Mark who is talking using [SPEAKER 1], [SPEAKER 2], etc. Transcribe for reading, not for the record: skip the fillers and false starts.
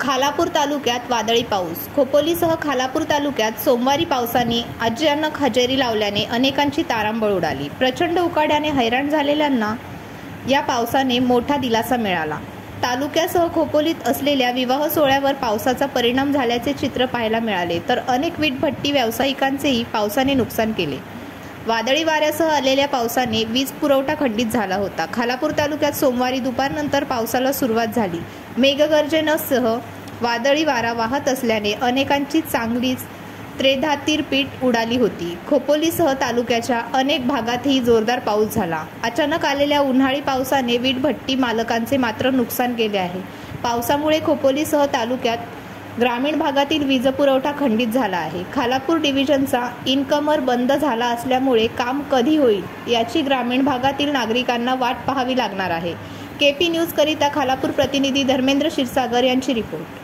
[SPEAKER 1] खालापूर तालुक्यात वादळी पाऊस. खोपोलीसह खालापूर तालुक्यात सोमवारी पावसाने अचानक हजेरी लावल्याने अनेकांची तारांबळ उडाली. प्रचंड उकाड्याने हैराण झालेल्यांना या पावसाने मोठा दिलासा मिळाला. तालुक्यासह खोपोलीत असलेल्या विवाह सोहळ्यावर पावसाचा परिणाम झाल्याचे चित्र पाहायला मिळाले, तर अनेक वीटभट्टी व्यावसायिकांचेही पावसाने नुकसान केले. वादळी वाऱ्यासह आलेल्या पावसाने वीज पुरवठा खंडित झाला होता. खालापूर तालुक्यात सोमवारी दुपारनंतर पावसाला सुरुवात झाली. मेघगर्जनेसह वादळी वारा वाहत असल्याने अनेकांची चांगलीच त्रेधातीरपीठ उडाली होती. खोपोलीसह तालुक्याच्या अनेक भागातही जोरदार पाऊस झाला. अचानक आलेल्या उन्हाळी पावसाने वीटभट्टी मालकांचे मात्र नुकसान केले आहे. पावसामुळे खोपोलीसह तालुक्यात ग्रामीण भागातील वीज पुरवठा खंडित झाला आहे. खालापूर डिव्हिजनचा इनकमर बंद झाला असल्यामुळे काम कधी होईल याची ग्रामीण भागातील नागरिकांना वाट पाहावी लागणार आहे. केपी न्यूज करिता खालापूर प्रतिनिधी धर्मेंद्र क्षीरसागर यांची रिपोर्ट.